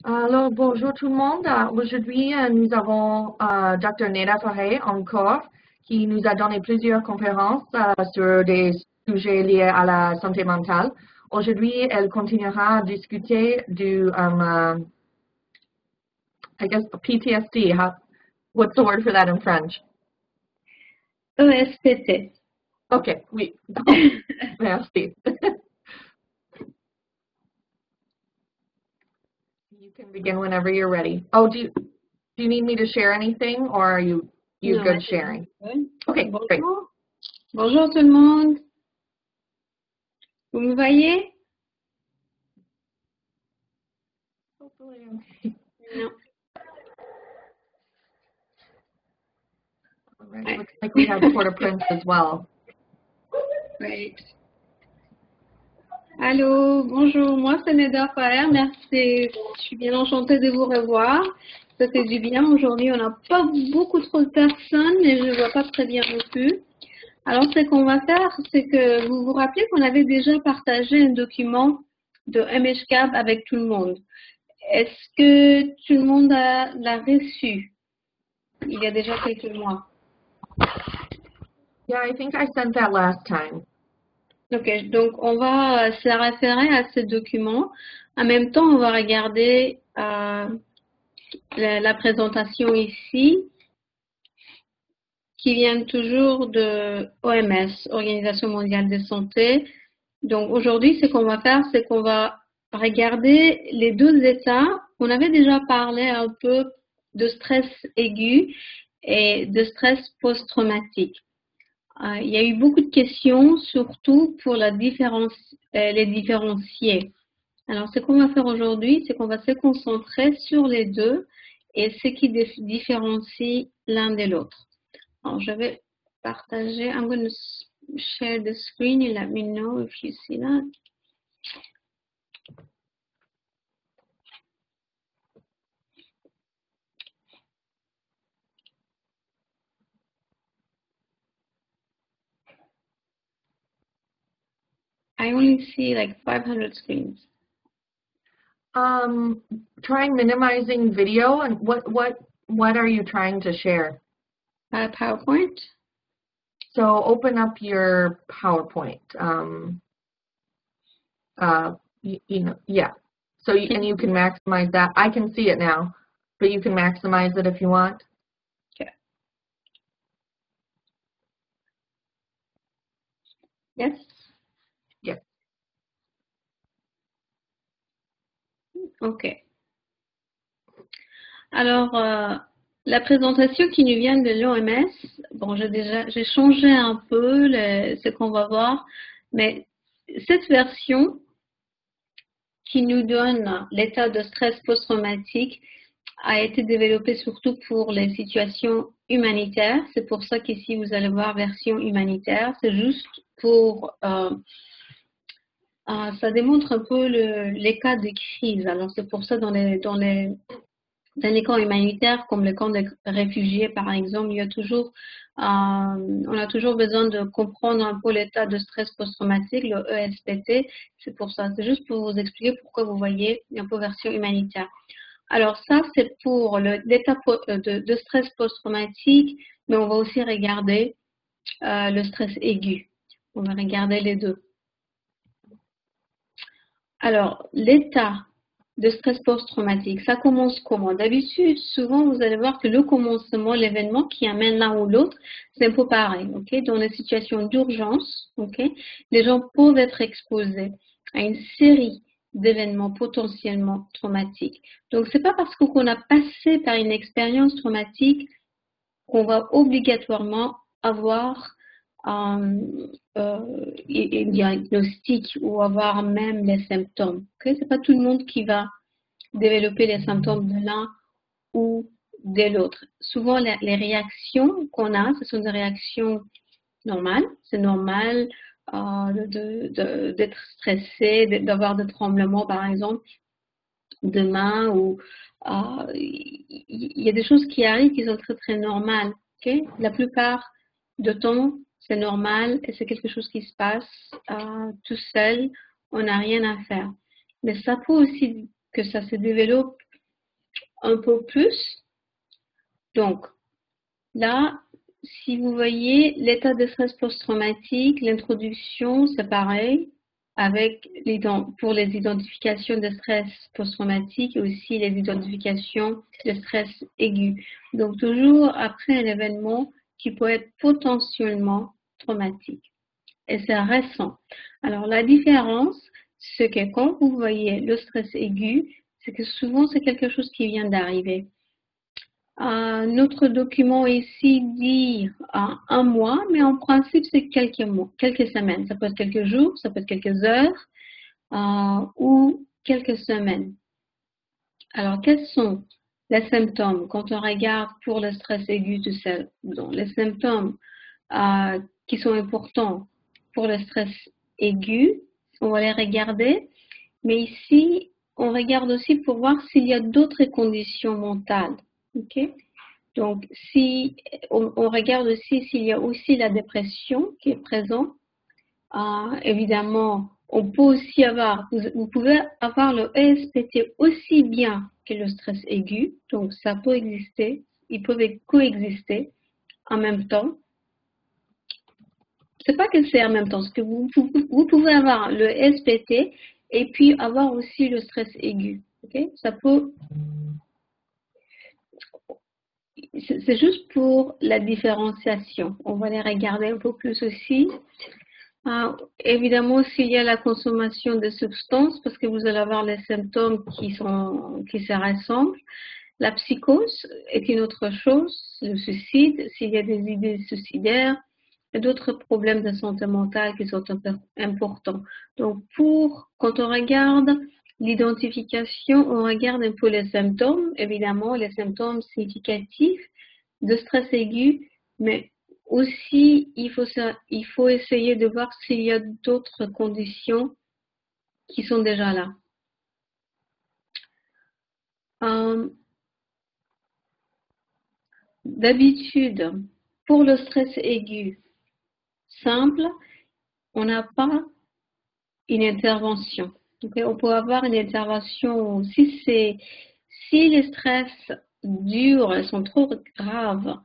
Alors, bonjour tout le monde. Aujourd'hui, nous avons Dr. Neda Farhay encore, qui nous a donné plusieurs conférences sur des sujets liés à la santé mentale. Aujourd'hui, elle continuera à discuter du, I guess, PTSD. What's the word for that in French? ESPT. Okay, oui. Merci. You can begin whenever you're ready. Oh, do you need me to share anything, or are you No, good sharing? Okay, Bonjour. great. Bonjour tout le monde. Vous me voyez? Hopefully, Non. all right. Looks like we have Port-au-Prince as well. Right. Allô, bonjour, moi c'est Neda Faher, merci, je suis bien enchantée de vous revoir, ça fait du bien, aujourd'hui on n'a pas beaucoup trop de personnes et je ne vois pas très bien non plus. Alors ce qu'on va faire, c'est que vous vous rappelez qu'on avait déjà partagé un document de MHCAP avec tout le monde. Est-ce que tout le monde l'a reçu il y a déjà quelques mois? Yeah, I think I sent that last time. Ok, donc on va se référer à ce document. En même temps, on va regarder la présentation ici, qui vient toujours de OMS, Organisation mondiale de santé. Donc aujourd'hui, ce qu'on va faire, c'est qu'on va regarder les deux états. On avait déjà parlé un peu de stress aigu et de stress post-traumatique. Il y a eu beaucoup de questions, surtout pour les différencier. Alors, ce qu'on va faire aujourd'hui, c'est qu'on va se concentrer sur les deux et ce qui différencie l'un de l'autre. Alors, je vais partager. I'm going to share the screen. You let me know if you see that. I only see like 500 screens. Trying minimizing video, and what are you trying to share? PowerPoint. So open up your PowerPoint. Yeah. So and you can maximize that. I can see it now, but you can maximize it if you want. Okay. Yes. Yes. Ok. Alors, la présentation qui nous vient de l'OMS, bon, j'ai changé un peu ce qu'on va voir, mais cette version qui nous donne l'état de stress post-traumatique a été développée surtout pour les situations humanitaires. C'est pour ça qu'ici, vous allez voir version humanitaire. C'est juste pour... ça démontre un peu les cas de crise. Alors, c'est pour ça dans les camps humanitaires, comme les camps de réfugiés, par exemple, on a toujours besoin de comprendre un peu l'état de stress post-traumatique, le ESPT. C'est pour ça. C'est juste pour vous expliquer pourquoi vous voyez un peu version humanitaire. Alors ça, c'est pour l'état de stress post-traumatique, mais on va aussi regarder le stress aigu. On va regarder les deux. Alors, l'état de stress post-traumatique, ça commence comment? D'habitude, souvent, vous allez voir que le commencement, l'événement qui amène l'un ou l'autre, c'est un peu pareil. Okay? Dans les situations d'urgence, okay, les gens peuvent être exposés à une série d'événements potentiellement traumatiques. Donc, c'est pas parce qu'on a passé par une expérience traumatique qu'on va obligatoirement avoir un diagnostic ou avoir même les symptômes. Okay? C'est pas tout le monde qui va développer les symptômes de l'un ou de l'autre. Souvent, les réactions qu'on a, ce sont des réactions normales. C'est normal d'être stressé, d'avoir des tremblements, par exemple, de main, ou il y a des choses qui arrivent qui sont très, très normales. Okay? La plupart du temps, c'est normal et c'est quelque chose qui se passe tout seul. On n'a rien à faire. Mais ça peut aussi que ça se développe un peu plus. Donc, là, si vous voyez l'état de stress post-traumatique, l'introduction, c'est pareil pour les identifications de stress post-traumatique et aussi les identifications de stress aigu. Donc, toujours après un événement qui peut être potentiellement traumatique. Et c'est récent. Alors, la différence, c'est que quand vous voyez le stress aigu, c'est que souvent, c'est quelque chose qui vient d'arriver. Notre document ici dit un mois, mais en principe, c'est quelques mois, quelques semaines. Ça peut être quelques jours, ça peut être quelques heures ou quelques semaines. Alors, quels sont les symptômes quand on regarde pour le stress aigu tout seul? Donc, les symptômes qui sont importants pour le stress aigu, on va les regarder. Mais ici, on regarde aussi pour voir s'il y a d'autres conditions mentales. Okay? Donc, si on regarde aussi s'il y a aussi la dépression qui est présente, évidemment, on peut aussi vous pouvez avoir le ESPT aussi bien que le stress aigu, donc ça peut exister, ils peuvent coexister en même temps. C'est pas que c'est en même temps, parce que vous pouvez avoir le ESPT et puis avoir aussi le stress aigu. Okay? Ça peut. C'est juste pour la différenciation. On va les regarder un peu plus aussi. Évidemment, s'il y a la consommation de substances, parce que vous allez avoir les symptômes qui se ressemblent. La psychose est une autre chose, le suicide, s'il y a des idées suicidaires et d'autres problèmes de santé mentale qui sont importants. Donc, quand on regarde l'identification, on regarde un peu les symptômes, évidemment, les symptômes significatifs de stress aigu, mais aussi, il faut essayer de voir s'il y a d'autres conditions qui sont déjà là. D'habitude, pour le stress aigu simple, on n'a pas une intervention. Okay? On peut avoir une intervention si les stress durs sont trop graves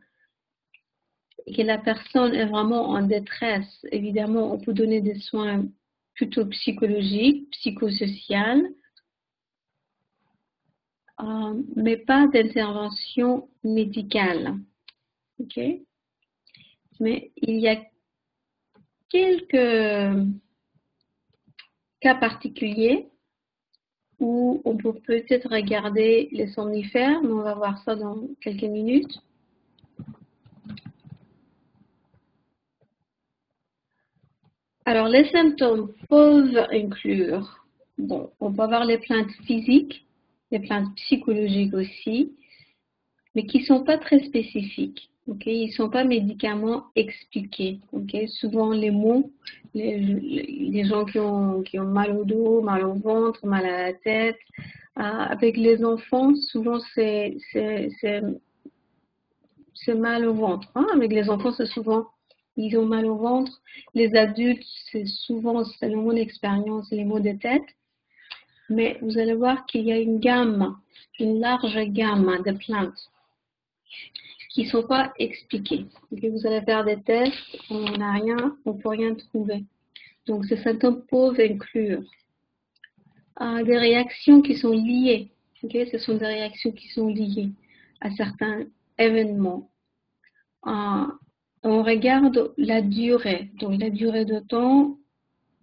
et que la personne est vraiment en détresse. Évidemment, on peut donner des soins plutôt psychologiques, psychosociaux, mais pas d'intervention médicale. Okay? Mais il y a quelques cas particuliers où on peut peut-être regarder les somnifères, mais on va voir ça dans quelques minutes. Alors, les symptômes peuvent inclure, on peut avoir les plaintes physiques, les plaintes psychologiques aussi, mais qui ne sont pas très spécifiques. Okay? Ils ne sont pas médicalement expliqués. Okay? Souvent, les mots, les gens qui ont mal au dos, mal au ventre, mal à la tête, avec les enfants, souvent c'est mal au ventre. Hein? Avec les enfants, c'est souvent, ils ont mal au ventre. Les adultes, c'est souvent, selon mon expérience, les maux de tête. Mais vous allez voir qu'il y a une large gamme de plaintes qui ne sont pas expliquées. Okay? Vous allez faire des tests, on ne peut rien trouver. Donc, ces symptômes peuvent inclure des réactions qui sont liées. Okay? Ce sont des réactions qui sont liées à certains événements. On regarde la durée. Donc, la durée de temps,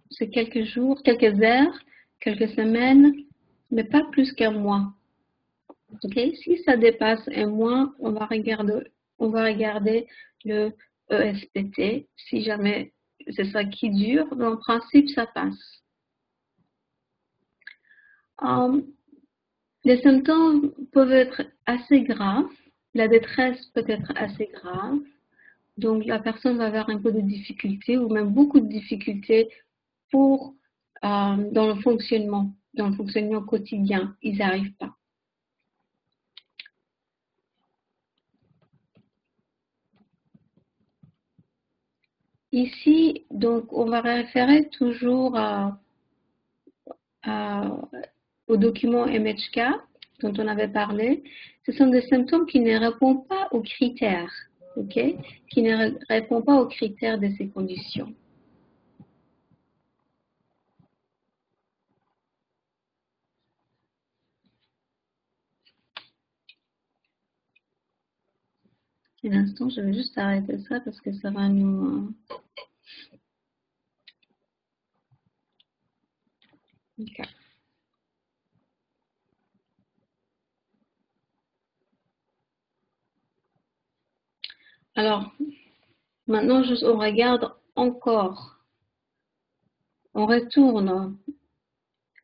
c'est quelques jours, quelques heures, quelques semaines, mais pas plus qu'un mois. Okay? Si ça dépasse un mois, on va regarder le ESPT. Si jamais c'est ça qui dure, mais en principe, ça passe. Les symptômes peuvent être assez graves. La détresse peut être assez grave. Donc, la personne va avoir un peu de difficulté ou même beaucoup de difficultés dans le fonctionnement quotidien. Ils n'y arrivent pas. Ici, donc, on va référer toujours au document MHK dont on avait parlé, ce sont des symptômes qui ne répondent pas aux critères, ok? Qui ne répondent pas aux critères de ces conditions. Un instant, je vais juste arrêter ça parce que ça va nous... Ok. Alors, maintenant, on regarde encore. On retourne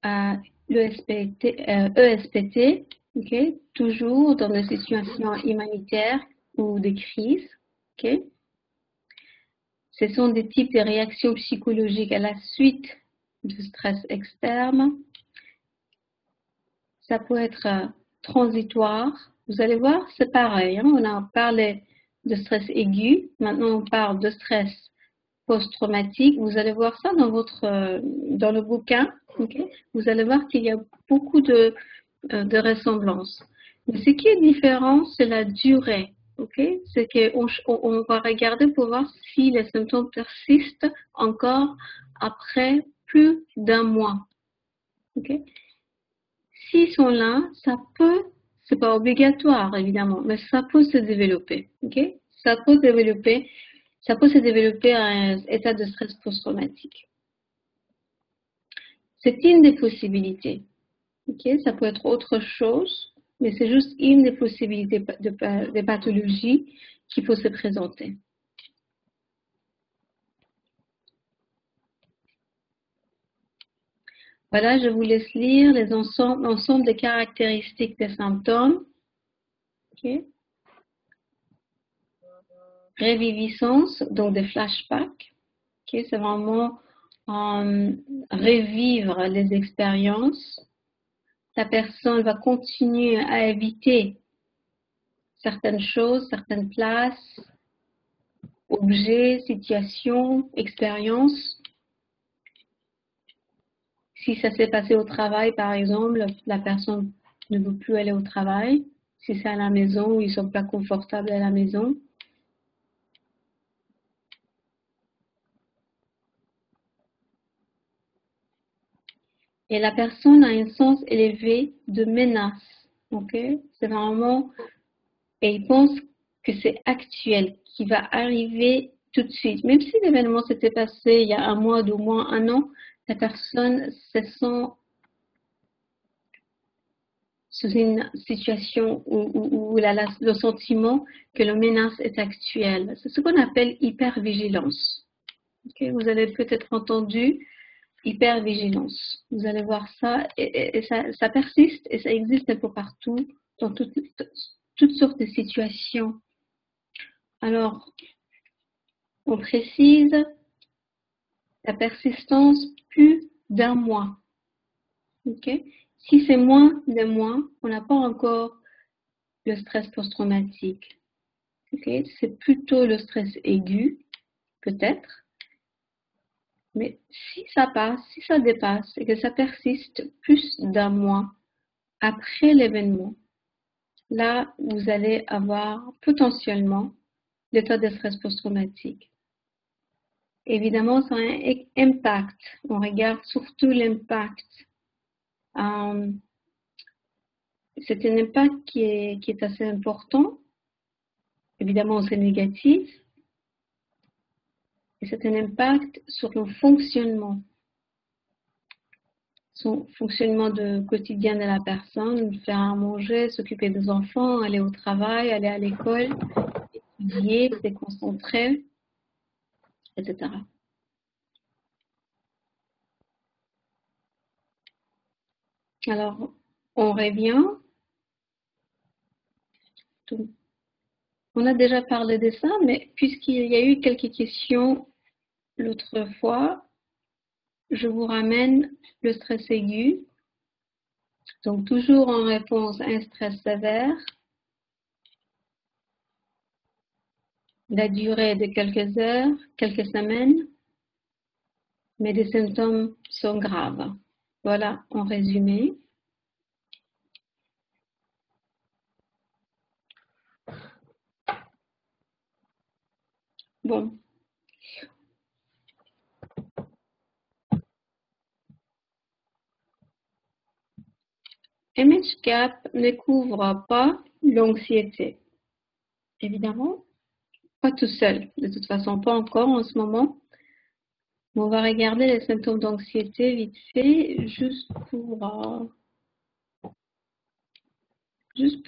à l'ESPT, okay, toujours dans des situations humanitaires ou des crises. Okay. Ce sont des types de réactions psychologiques à la suite du stress externe. Ça peut être transitoire. Vous allez voir, c'est pareil. Hein? On a parlé de stress aigu. Maintenant, on parle de stress post-traumatique. Vous allez voir ça dans le bouquin. Okay? Vous allez voir qu'il y a beaucoup de ressemblances. Mais ce qui est différent, c'est la durée. Okay? C'est qu'on va regarder pour voir si les symptômes persistent encore après plus d'un mois. Okay? S'ils sont là, ça peut, c'est pas obligatoire évidemment, mais ça peut se développer. Okay? Ça peut se développer à un état de stress post-traumatique. C'est une des possibilités. Okay? Ça peut être autre chose, mais c'est juste une des possibilités de pathologie qui peut se présenter. Voilà, je vous laisse lire l'ensemble des caractéristiques des symptômes. Okay? Réviviscence, donc des flashbacks. Okay? C'est vraiment revivre les expériences. La personne va continuer à éviter certaines choses, certaines places, objets, situations, expériences. Si ça s'est passé au travail, par exemple, la personne ne veut plus aller au travail. Si c'est à la maison, ils ne sont pas confortables à la maison. Et la personne a un sens élevé de menace. Okay? C'est vraiment, et il pense que c'est actuel, qui va arriver tout de suite. Même si l'événement s'était passé il y a un mois, 2 mois, 1 an, la personne se sent sous une situation où elle a le sentiment que la menace est actuelle. C'est ce qu'on appelle hypervigilance. Okay? Vous avez peut-être entendu hypervigilance. Vous allez voir ça, et ça persiste et ça existe un peu partout, dans toutes sortes de situations. Alors, on précise la persistance plus d'1 mois. Okay? Si c'est moins d'1 mois, on n'a pas encore le stress post-traumatique. Okay? C'est plutôt le stress aigu, peut-être. Mais si ça passe, si ça dépasse et que ça persiste plus d'1 mois après l'événement, là, vous allez avoir potentiellement l'état de stress post-traumatique. Évidemment, ça a un impact. On regarde surtout l'impact. C'est un impact qui est assez important. Évidemment, c'est négatif. Et c'est un impact sur le fonctionnement. Son fonctionnement quotidien de la personne, faire à manger, s'occuper des enfants, aller au travail, aller à l'école, étudier, se concentrer, etc. Alors, on revient. On a déjà parlé de ça, mais puisqu'il y a eu quelques questions l'autre fois, je vous ramène le stress aigu. Donc, toujours en réponse à un stress sévère. La durée de quelques heures, quelques semaines, mais les symptômes sont graves. Voilà, en résumé. Bon. ImageGap ne couvre pas l'anxiété. Évidemment, pas tout seul. De toute façon, pas encore en ce moment. Mais on va regarder les symptômes d'anxiété vite fait, juste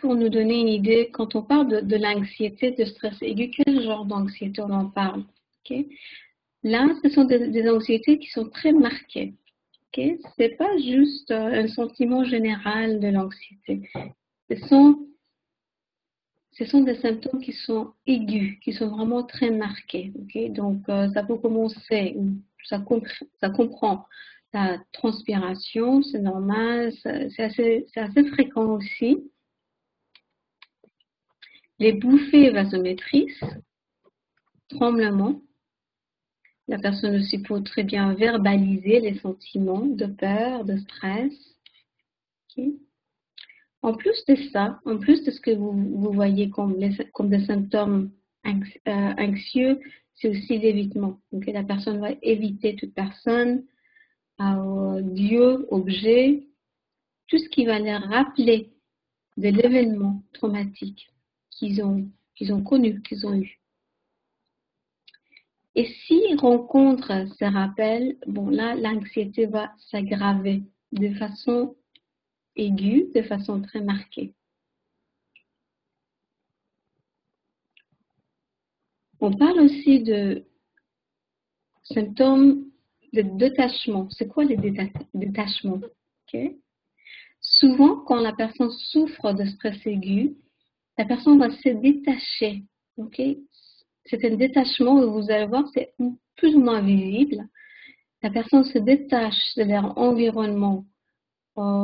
pour nous donner une idée. Quand on parle de l'anxiété, de stress aigu, quel genre d'anxiété on en parle? Okay? Là, ce sont des anxiétés qui sont très marquées. Okay? Ce n'est pas juste un sentiment général de l'anxiété. Ce sont des symptômes qui sont aigus, qui sont vraiment très marqués. Okay? Donc, ça peut commencer, ça comprend la transpiration, c'est normal, c'est assez fréquent aussi. Les bouffées vasomotrices, tremblements. La personne aussi peut très bien verbaliser les sentiments de peur, de stress. Okay? En plus de ça, en plus de ce que vous voyez comme des symptômes anxieux, c'est aussi l'évitement. Donc, la personne va éviter toute personne, lieu, objet, tout ce qui va leur rappeler de l'événement traumatique qu'ils ont connu, qu'ils ont eu. Et s'ils rencontrent ces rappels, bon là, l'anxiété va s'aggraver de façon aiguë, de façon très marquée. On parle aussi de symptômes de détachement. C'est quoi les détachements? Okay? Souvent, quand la personne souffre de stress aigu, la personne va se détacher. Okay? C'est un détachement, vous allez voir, c'est plus ou moins visible. La personne se détache de leur environnement,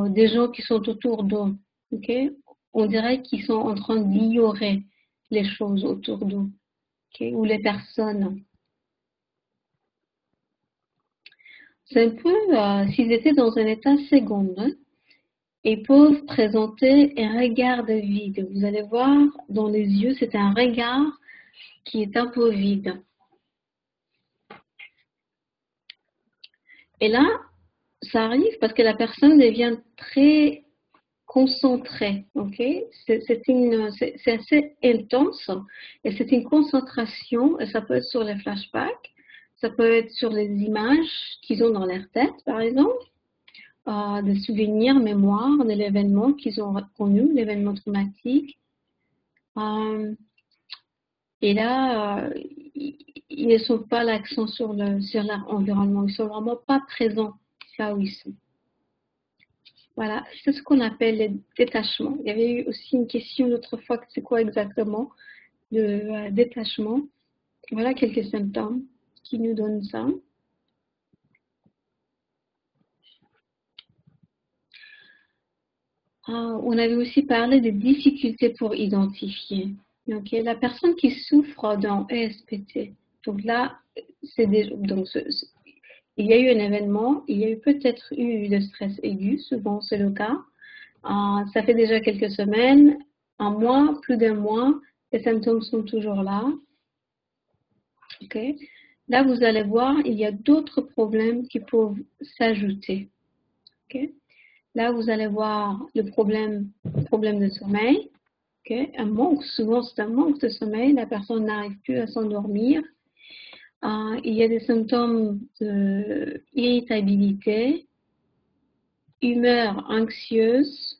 des gens qui sont autour d'eux. Okay? On dirait qu'ils sont en train d'ignorer les choses autour d'eux, okay? Ou les personnes. C'est un peu, s'ils étaient dans un état second, hein? Ils peuvent présenter un regard de vide. Vous allez voir, dans les yeux, c'est un regard qui est un peu vide. Et là, ça arrive parce que la personne devient très concentrée, ok? C'est assez intense et c'est une concentration et ça peut être sur les flashbacks, ça peut être sur les images qu'ils ont dans leur tête, par exemple, des souvenirs, mémoires de l'événement qu'ils ont connu, l'événement traumatique. Et là, ils ne sont pas l'accent sur leur environnement, ils ne sont vraiment pas présents là où ils sont. Voilà, c'est ce qu'on appelle le détachement. Il y avait eu aussi une question l'autre fois, c'est quoi exactement le détachement. Voilà quelques symptômes qui nous donnent ça. On avait aussi parlé des difficultés pour identifier. Donc, la personne qui souffre d'un ESPT. Donc là, il y a eu un événement, il y a eu peut-être eu le stress aigu, souvent c'est le cas. Ça fait déjà quelques semaines, un mois, plus d'un mois, les symptômes sont toujours là. Okay. Là, vous allez voir, il y a d'autres problèmes qui peuvent s'ajouter. Okay. Là, vous allez voir le problème de sommeil. Okay. Un manque, souvent c'est un manque de sommeil, la personne n'arrive plus à s'endormir. Il y a des symptômes d'irritabilité, humeur anxieuse,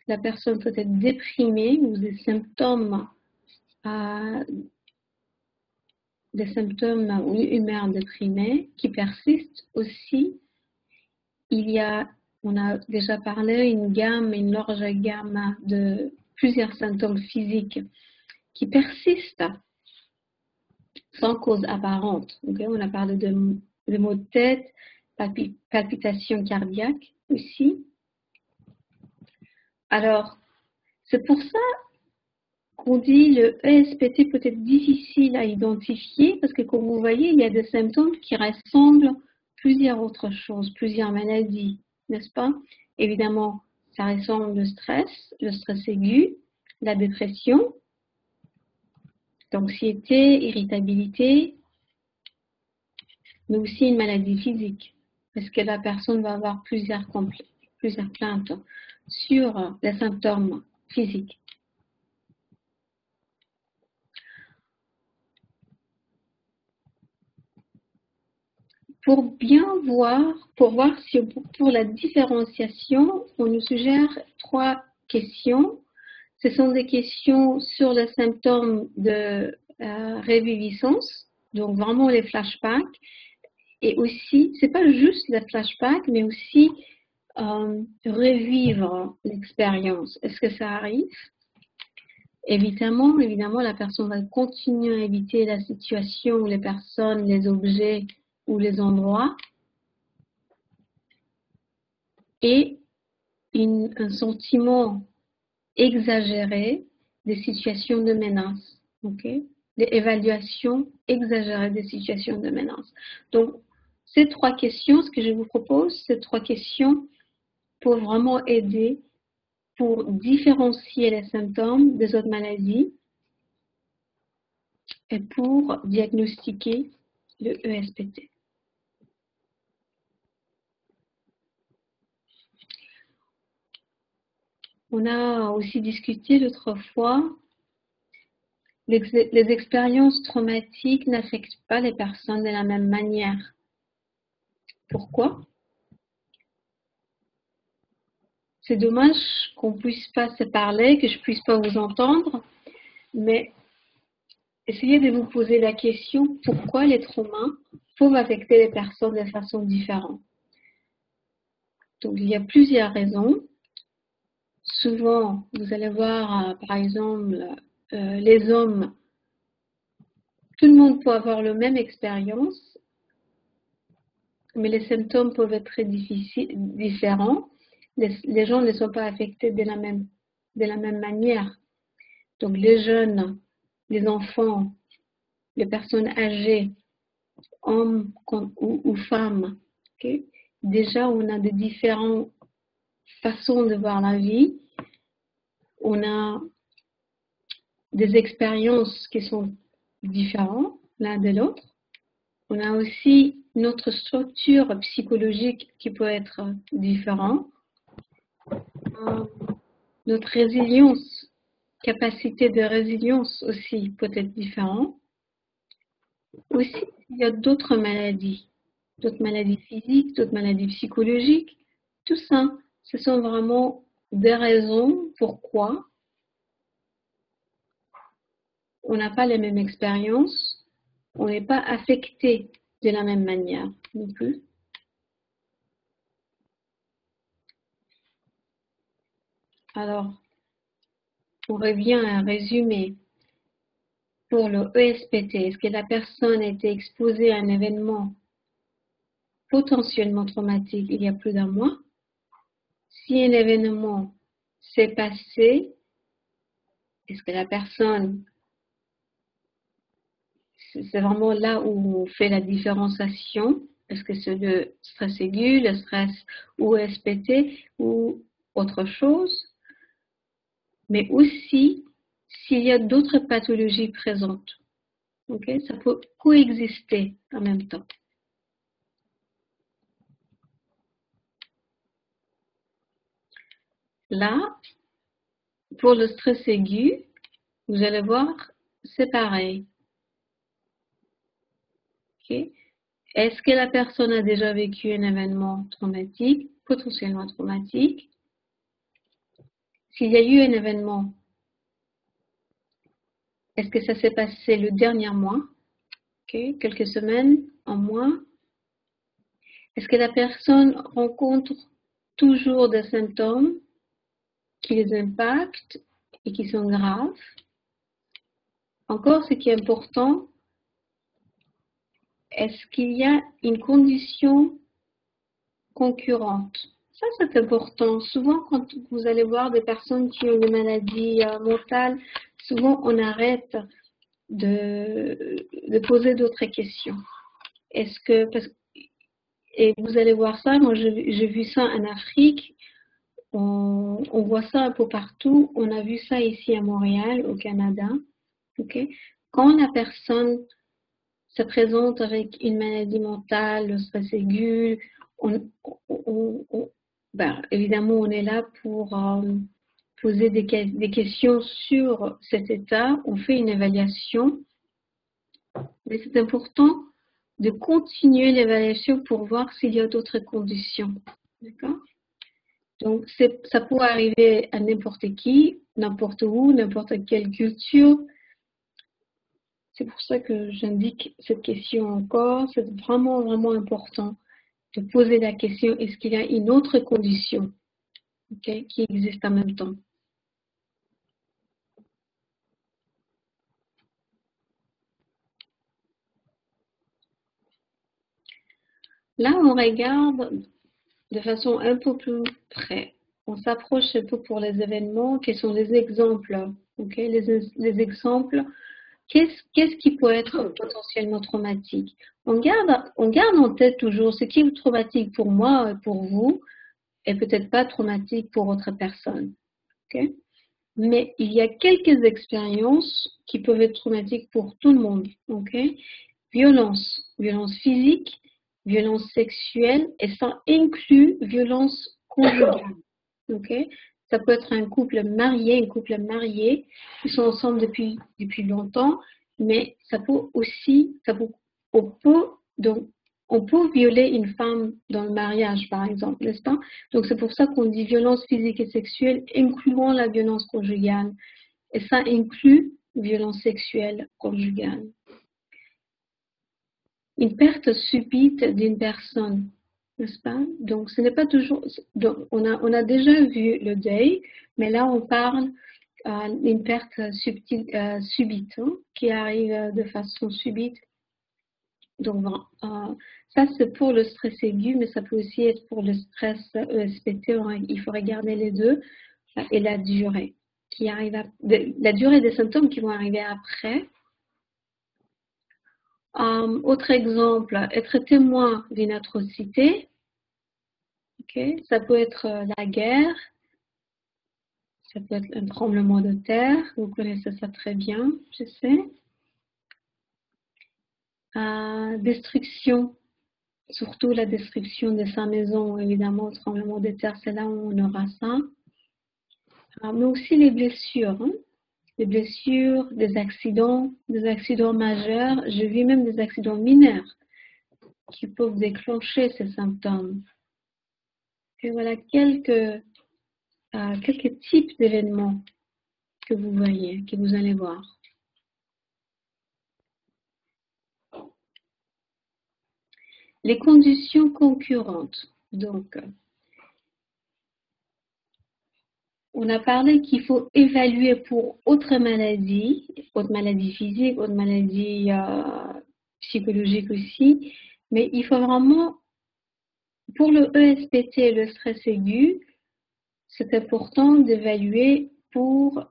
la personne peut être déprimée ou des symptômes ou humeur déprimée qui persistent aussi. On a déjà parlé, une large gamme de plusieurs symptômes physiques qui persistent sans cause apparente. Okay? On a parlé de maux de tête, palpitations cardiaques aussi. Alors, c'est pour ça qu'on dit le ESPT peut être difficile à identifier parce que comme vous voyez, il y a des symptômes qui ressemblent à plusieurs autres choses, plusieurs maladies, n'est-ce pas? Évidemment, ça ressemble le stress aigu, la dépression, l'anxiété, irritabilité, mais aussi une maladie physique. Est-ce que la personne va avoir plusieurs plaintes sur les symptômes physiques? Pour voir si pour la différenciation, on nous suggère 3 questions. Ce sont des questions sur les symptômes de réviviscence, donc vraiment les flashbacks. Et aussi, c'est pas juste les flashbacks, mais aussi revivre l'expérience. Est-ce que ça arrive? Évidemment, la personne va continuer à éviter la situation, les personnes, les objets ou les endroits. Et un sentiment exagéré des situations de menace. Okay? Des évaluations exagérées des situations de menace. Donc, ces 3 questions, ce que je vous propose, ces 3 questions pour vraiment aider, pour différencier les symptômes des autres maladies et pour diagnostiquer le ESPT. On a aussi discuté l'autre fois, les expériences traumatiques n'affectent pas les personnes de la même manière. Pourquoi? C'est dommage qu'on puisse pas se parler, que je puisse pas vous entendre, mais essayez de vous poser la question pourquoi les traumas peuvent affecter les personnes de façon différente. Donc il y a plusieurs raisons. Souvent, vous allez voir, par exemple, les hommes, tout le monde peut avoir la même expérience, mais les symptômes peuvent être très différents. Les gens ne sont pas affectés de la même manière. Donc les jeunes, les enfants, les personnes âgées, hommes ou femmes, okay? Déjà on a de différentes façons de voir la vie. On a des expériences qui sont différentes l'un de l'autre. On a aussi notre structure psychologique qui peut être différente. Notre résilience, capacité de résilience aussi peut être différente. Aussi, il y a d'autres maladies physiques, d'autres maladies psychologiques. Tout ça, ce sont vraiment des raisons pourquoi on n'a pas les mêmes expériences, on n'est pas affecté de la même manière non plus. Alors, on revient à un résumé. Pour le ESPT, est-ce que la personne a été exposée à un événement potentiellement traumatique il y a plus d'un mois? Si un événement s'est passé, est-ce que la personne, c'est vraiment là où on fait la différenciation? Est-ce que c'est le stress aigu, le stress ou ESPT ou autre chose? Mais aussi, s'il y a d'autres pathologies présentes. Okay? Ça peut coexister en même temps. Là, pour le stress aigu, vous allez voir, c'est pareil. Okay? Est-ce que la personne a déjà vécu un événement traumatique, potentiellement traumatique? S'il y a eu un événement, est-ce que ça s'est passé le dernier mois? Okay? Quelques semaines, un mois? Est-ce que la personne rencontre toujours des symptômes qui les impactent et qui sont graves? Encore, ce qui est important, est-ce qu'il y a une condition concurrente? Ça, c'est important. Souvent, quand vous allez voir des personnes qui ont des maladies mentales, souvent, on arrête de poser d'autres questions. Et vous allez voir ça, moi, j'ai vu ça en Afrique, on voit ça un peu partout. On a vu ça ici à Montréal, au Canada. Okay? Quand la personne se présente avec une maladie mentale, le stress aigu, évidemment, on est là pour poser des questions sur cet état. On fait une évaluation, mais c'est important de continuer l'évaluation pour voir s'il y a d'autres conditions. D'accord? Donc, ça peut arriver à n'importe qui, n'importe où, n'importe quelle culture. C'est pour ça que j'indique cette question encore. C'est vraiment, vraiment important de poser la question, est-ce qu'il y a une autre condition, okay, qui existe en même temps? Là, on regarde de façon un peu plus près. On s'approche un peu pour les événements qui sont les exemples. Okay? Les exemples, qu'est-ce qui peut être potentiellement traumatique? On garde en tête toujours ce qui est traumatique pour moi et pour vous et peut-être pas traumatique pour autre personne. Okay? Mais il y a quelques expériences qui peuvent être traumatiques pour tout le monde. Okay? Violence physique, violence sexuelle, et ça inclut violence conjugale. Okay? Ça peut être un couple marié, qui sont ensemble depuis longtemps, mais on peut violer une femme dans le mariage, par exemple, n'est-ce pas? Donc, c'est pour ça qu'on dit violence physique et sexuelle, incluant la violence conjugale. Et ça inclut violence sexuelle conjugale. Une perte subite d'une personne, n'est-ce pas? Donc, ce n'est pas toujours... Donc, on a déjà vu le deuil, mais là, on parle d'une perte subite, hein, qui arrive de façon subite. Donc, ça, c'est pour le stress aigu, mais ça peut aussi être pour le stress ESPT. Il faut regarder les deux et la durée la durée des symptômes qui vont arriver après. Autre exemple, être témoin d'une atrocité. Okay. Ça peut être la guerre. Ça peut être un tremblement de terre. Vous connaissez ça très bien, je sais. Destruction. Surtout la destruction de sa maison, évidemment, au tremblement de terre, c'est là où on aura ça. Mais aussi les blessures. Hein. Des blessures, des accidents majeurs. Je vis même des accidents mineurs qui peuvent déclencher ces symptômes. Et voilà quelques types d'événements que vous voyez, que vous allez voir. Les conditions concurrentes. Donc, on a parlé qu'il faut évaluer pour autres maladies physiques, autres maladies psychologiques aussi, mais il faut vraiment, pour le ESPT et le stress aigu, c'est important d'évaluer pour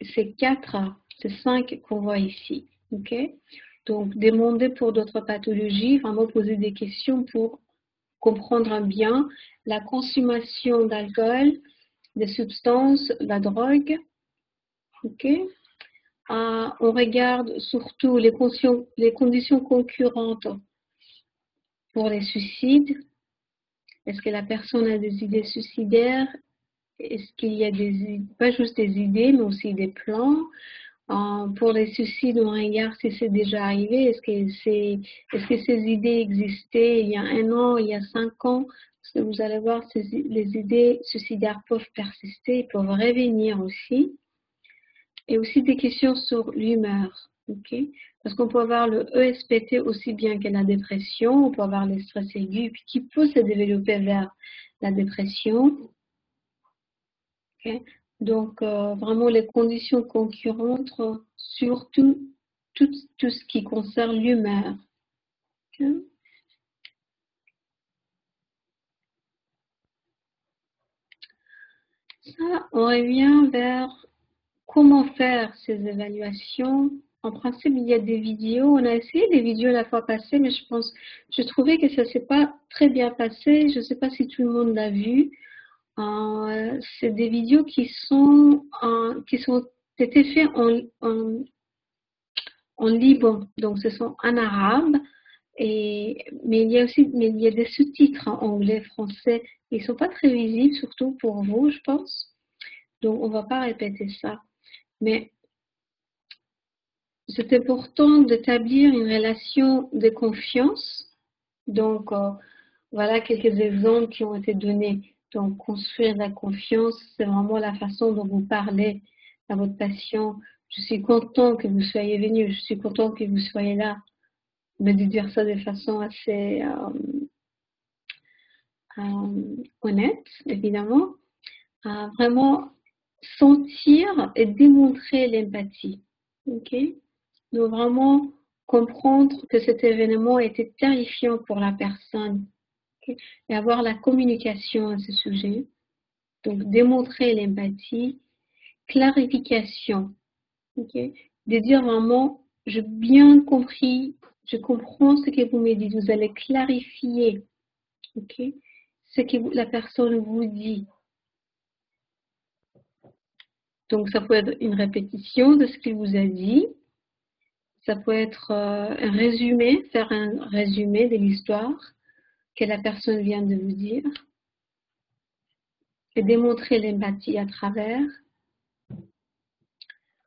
ces 5 qu'on voit ici. Okay? Donc, demander pour d'autres pathologies, vraiment poser des questions pour comprendre bien la consommation d'alcool, des substances, la drogue. Okay? On regarde surtout les conditions concurrentes pour les suicides. Est-ce que la personne a des idées suicidaires? Est-ce qu'il y a pas juste des idées, mais aussi des plans? Pour les suicides, on regarde si c'est déjà arrivé. Est-ce que ces idées existaient il y a 1 an, il y a 5 ans? Parce que vous allez voir, les idées suicidaires peuvent persister, ils peuvent revenir aussi. Et aussi des questions sur l'humeur. Okay? Parce qu'on peut avoir le ESPT aussi bien que la dépression, on peut avoir le stress aigu, puis qui peut se développer vers la dépression. Okay? Donc, vraiment les conditions concurrentes, surtout tout ce qui concerne l'humeur. Okay? Ça, on revient vers comment faire ces évaluations. En principe, il y a des vidéos. On a essayé des vidéos la fois passée, mais je trouvais que ça ne s'est pas très bien passé. Je ne sais pas si tout le monde l'a vu. C'est des vidéos qui ont été faites en Liban, donc ce sont en arabe. Mais il y a des sous-titres en anglais, français. Ils sont pas très visibles, surtout pour vous, je pense. Donc, on va pas répéter ça. Mais c'est important d'établir une relation de confiance. Donc, voilà quelques exemples qui ont été donnés. Donc, construire la confiance, c'est vraiment la façon dont vous parlez à votre patient. Je suis content que vous soyez venu, je suis content que vous soyez là. Mais de dire ça de façon assez honnête, évidemment. Vraiment sentir et démontrer l'empathie. Ok? Donc vraiment comprendre que cet événement était terrifiant pour la personne. Okay? Et avoir la communication à ce sujet. Donc démontrer l'empathie, clarification. Okay? De dire vraiment, j'ai bien compris, je comprends ce que vous me dites. Vous allez clarifier, okay? Ce que la personne vous dit. Donc, ça peut être une répétition de ce qu'il vous a dit. Ça peut être un résumé, faire un résumé de l'histoire que la personne vient de vous dire. Et démontrer l'empathie à travers.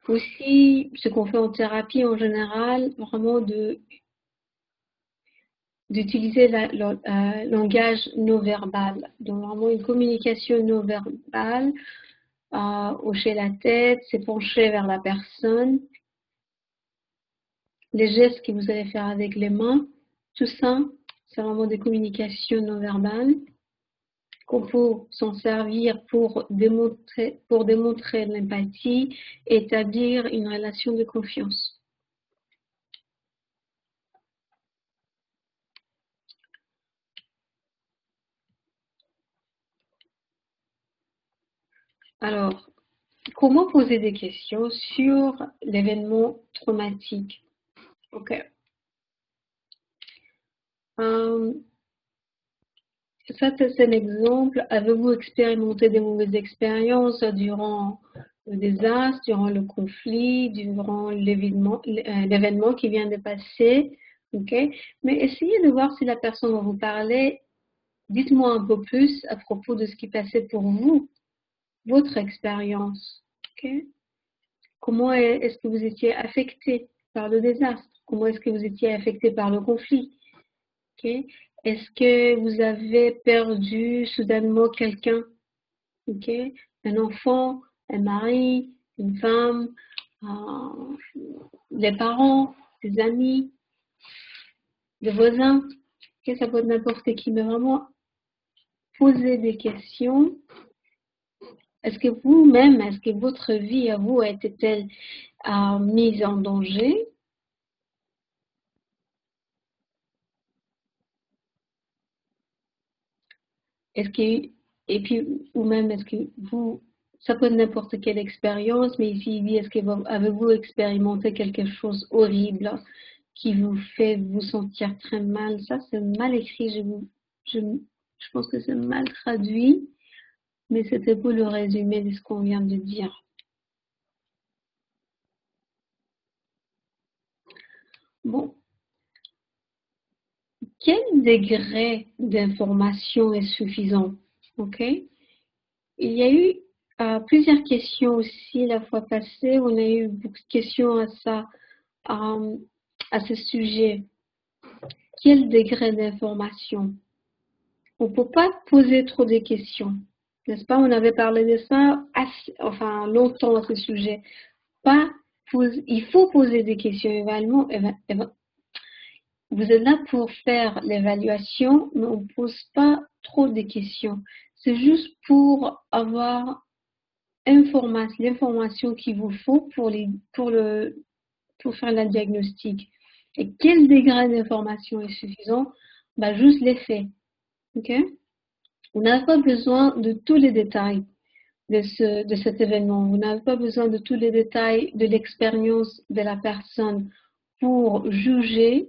Aussi, ce qu'on fait en thérapie en général, vraiment d'utiliser le langage non verbal. Donc, vraiment une communication non verbale. Hocher la tête, se pencher vers la personne. Les gestes que vous allez faire avec les mains, tout ça, c'est vraiment des communications non verbales qu'on peut s'en servir pour démontrer l'empathie et établir une relation de confiance. Alors, comment poser des questions sur l'événement traumatique? Ok. Ça, c'est un exemple. Avez-vous expérimenté des mauvaises expériences durant le désastre, durant le conflit, durant l'événement qui vient de passer? Okay? Mais essayez de voir si la personne dont vous parlez, dites-moi un peu plus à propos de ce qui passait pour vous, votre expérience. Okay? Comment est-ce que vous étiez affecté par le désastre? Comment est-ce que vous étiez affecté par le conflit? Okay? Est-ce que vous avez perdu soudainement quelqu'un? Okay? Un enfant, un mari, une femme, des parents, des amis, des voisins? Okay? Ça peut être n'importe qui, mais vraiment poser des questions. Est-ce que vous-même, est-ce que votre vie à vous a été-elle mise en danger? Et puis, ou même, est-ce que vous, ça peut être n'importe quelle expérience, mais ici, il dit, est-ce que avez-vous expérimenté quelque chose horrible qui vous fait vous sentir très mal? Ça, c'est mal écrit, je pense que c'est mal traduit, mais c'était pour le résumé de ce qu'on vient de dire. Bon. Quel degré d'information est suffisant? Ok? Il y a eu plusieurs questions aussi la fois passée. On a eu beaucoup de questions à ce sujet. Quel degré d'information? On ne peut pas poser trop de questions. N'est-ce pas? On avait parlé de ça longtemps à ce sujet. Il faut poser des questions également. Vous êtes là pour faire l'évaluation, mais on ne pose pas trop de questions. C'est juste pour avoir l'information qu'il vous faut pour faire la diagnostic. Et quel degré d'information est suffisant? Juste les faits. Okay? On n'a pas besoin de tous les détails de cet événement. Vous n'avez pas besoin de tous les détails de l'expérience de la personne pour juger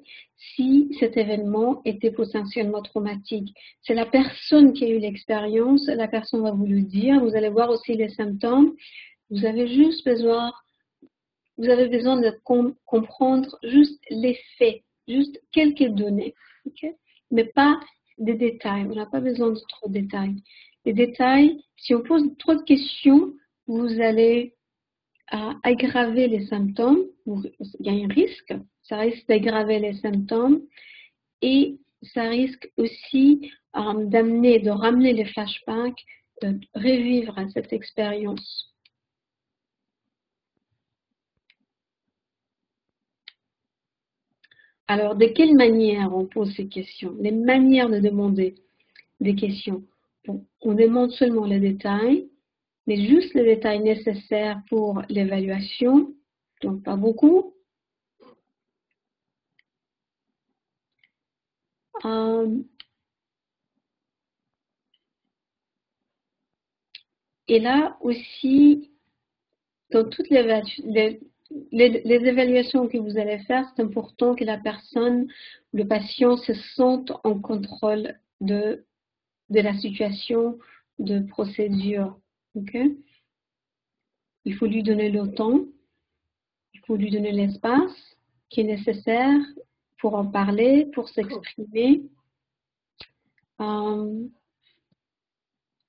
si cet événement était potentiellement traumatique. C'est la personne qui a eu l'expérience, la personne va vous le dire, vous allez voir aussi les symptômes. Vous avez juste besoin vous avez besoin de comprendre juste les faits, juste quelques données, ok? Mais pas des détails. On n'a pas besoin de trop de détails. Les détails, si on pose trop de questions, vous allez aggraver les symptômes. Il y a un risque. Ça risque d'aggraver les symptômes et ça risque aussi de ramener les flashbacks, de revivre cette expérience. Alors, de quelle manière on pose ces questions? Les manières de demander des questions. Bon, on demande seulement les détails, mais juste les détails nécessaires pour l'évaluation, donc pas beaucoup. Et là aussi, dans toutes les évaluations que vous allez faire, c'est important que la personne, le patient se sente en contrôle de la situation de procédure. Okay? Il faut lui donner le temps, il faut lui donner l'espace qui est nécessaire pour en parler, pour s'exprimer.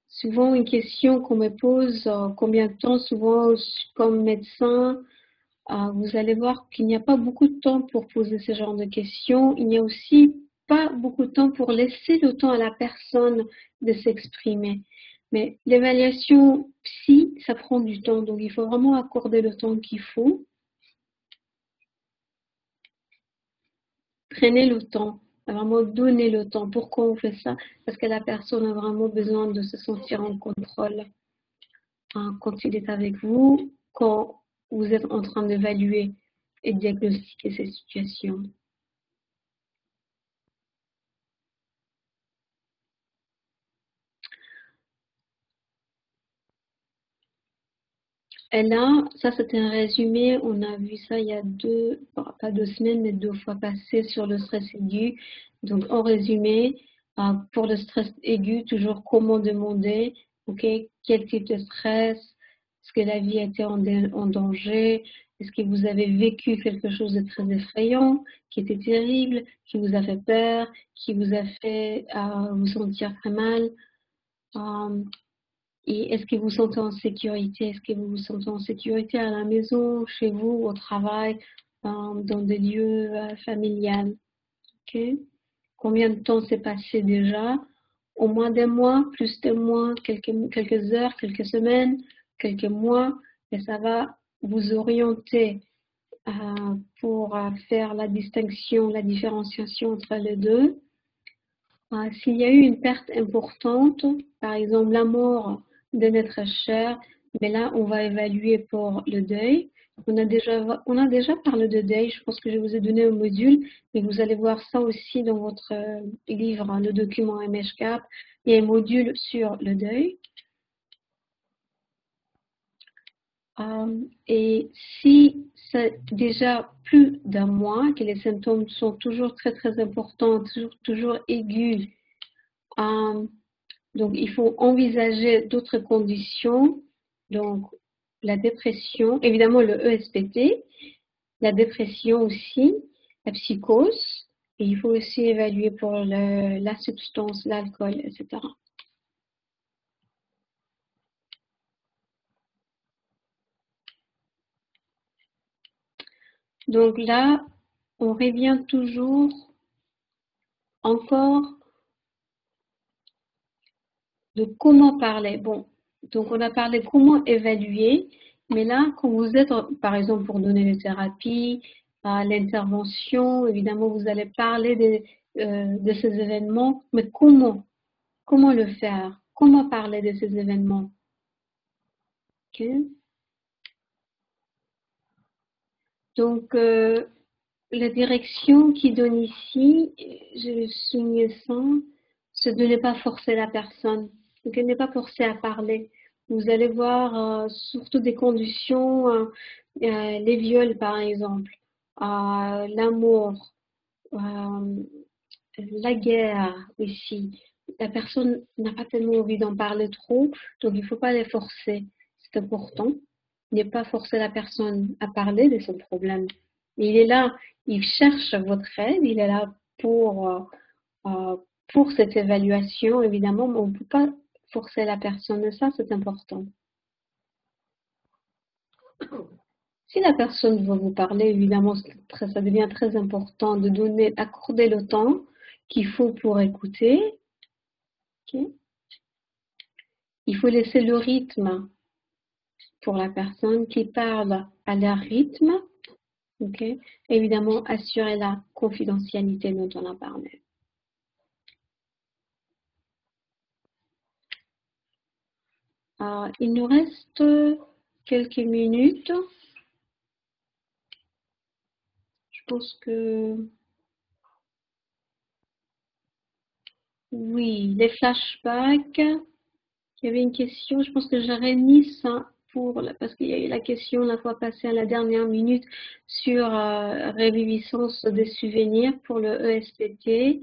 Souvent, une question qu'on me pose, combien de temps, souvent comme médecin, vous allez voir qu'il n'y a pas beaucoup de temps pour poser ce genre de questions. Il n'y a aussi pas beaucoup de temps pour laisser le temps à la personne de s'exprimer. Mais l'évaluation psy, ça prend du temps, donc il faut vraiment accorder le temps qu'il faut. Prenez le temps, vraiment donner le temps. Pourquoi on fait ça? Parce que la personne a vraiment besoin de se sentir en contrôle quand il est avec vous, quand vous êtes en train d'évaluer et diagnostiquer ces situations. Et là, ça c'était un résumé, on a vu ça il y a pas 2 semaines, mais 2 fois passé sur le stress aigu. Donc en résumé, pour le stress aigu, toujours comment demander, ok, quel type de stress, est-ce que la vie était en danger, est-ce que vous avez vécu quelque chose de très effrayant, qui était terrible, qui vous a fait peur, qui vous a fait vous sentir très mal. Et est-ce que vous vous sentez en sécurité? Est-ce que vous vous sentez en sécurité à la maison, chez vous, au travail, dans des lieux familiales? Okay. Combien de temps s'est passé déjà? Au moins des mois, plus de mois, quelques heures, quelques semaines, quelques mois, et ça va vous orienter pour faire la distinction, la différenciation entre les deux. S'il y a eu une perte importante, par exemple la mort de notre cher, mais là on va évaluer pour le deuil. On a déjà parlé de deuil, je pense que je vous ai donné un module, mais vous allez voir ça aussi dans votre livre, le document MHCAP. Il y a un module sur le deuil. Et si c'est déjà plus d'un mois, que les symptômes sont toujours très très importants, toujours aigus, donc il faut envisager d'autres conditions, donc la dépression, évidemment le ESPT, la dépression aussi, la psychose, et il faut aussi évaluer pour la substance, l'alcool, etc. Donc là, on revient toujours encore de comment parler. Bon, donc on a parlé comment évaluer, mais là, quand vous êtes, par exemple, pour donner les thérapies, l'intervention, évidemment, vous allez parler de ces événements, mais comment le faire? Comment parler de ces événements? Okay. Donc, la direction qui donne ici, je vais souligner ça, c'est de ne pas forcer la personne, donc ne pas forcer à parler. Vous allez voir surtout des conditions, les viols par exemple, l'amour, la guerre aussi. La personne n'a pas tellement envie d'en parler trop, donc il ne faut pas les forcer, c'est important. n'est pas forcer la personne à parler de son problème. Il est là, il cherche votre aide, il est là pour cette évaluation, évidemment, mais on ne peut pas forcer la personne, et ça, c'est important. Si la personne veut vous parler, évidemment, ça devient très important de d'accorder le temps qu'il faut pour écouter. Okay. Il faut laisser le rythme pour la personne qui parle à leur rythme. Okay. Évidemment, assurer la confidentialité dont on a parlé. Il nous reste quelques minutes. Je pense que oui, les flashbacks. Il y avait une question, je pense que j'aurais mis ça parce qu'il y a eu la question la fois passée à la dernière minute sur réviviscence des souvenirs pour le ESPT.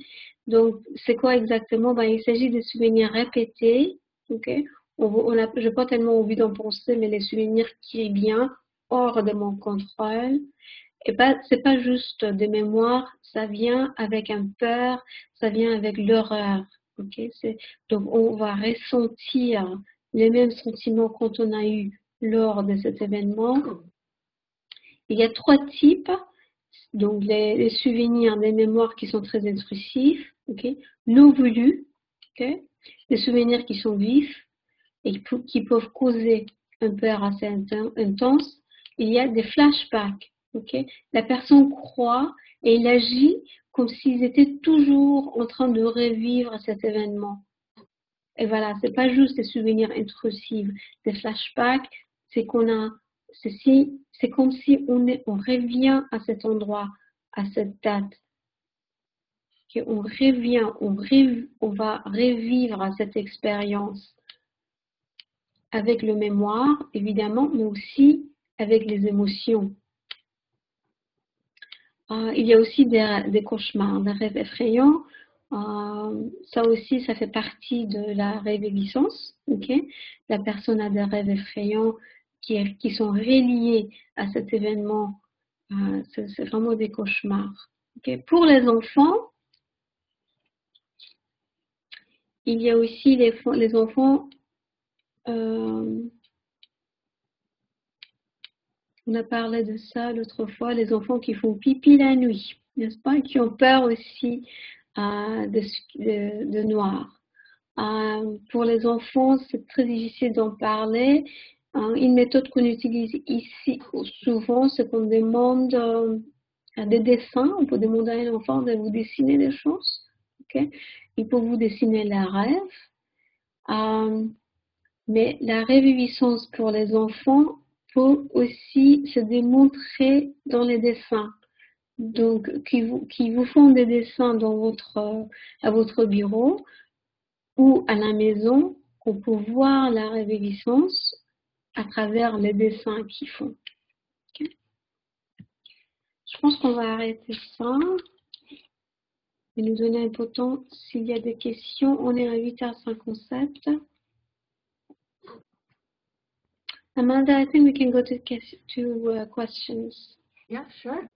Donc, c'est quoi exactement? Ben, il s'agit de souvenirs répétés. Okay? Je n'ai pas tellement envie d'en penser, mais les souvenirs qui est bien hors de mon contrôle. Et c'est pas juste des mémoires, ça vient avec un peur, ça vient avec l'horreur. Okay? Donc, on va ressentir les mêmes sentiments quand on a eu lors de cet événement. Il y a 3 types. Donc, les souvenirs, des mémoires qui sont très intrusifs, okay? Non voulus, okay? Des souvenirs qui sont vifs et qui peuvent causer un peur assez intense. Il y a des flashbacks. Okay? La personne croit et il agit comme s'ils étaient toujours en train de revivre cet événement. Et voilà, c'est pas juste des souvenirs intrusifs, des flashbacks, c'est comme si on revient à cet endroit, à cette date. Okay? On revient, on va revivre à cette expérience avec le mémoire, évidemment, mais aussi avec les émotions. Il y a aussi des cauchemars, des rêves effrayants. Ça aussi, ça fait partie de la réviviscence. Okay? La personne a des rêves effrayants qui sont reliés à cet événement. C'est vraiment des cauchemars. Okay? Pour les enfants, il y a aussi les enfants. On a parlé de ça l'autre fois, les enfants qui font pipi la nuit, n'est-ce pas, qui ont peur aussi de noir. Pour les enfants, c'est très difficile d'en parler. Une méthode qu'on utilise ici souvent, c'est qu'on demande des dessins. On peut demander à un enfant de vous dessiner des choses. Okay? Il peut vous dessiner les rêves. Mais la réviviscence pour les enfants peut aussi se démontrer dans les dessins. Donc, qui vous font des dessins à votre bureau ou à la maison, on peut voir la réviviscence à travers les dessins qu'ils font. Okay? Je pense qu'on va arrêter ça et nous donner un peu de temps s'il y a des questions. On est à 8h57. Amanda, I think we can go to questions. Yeah, sure.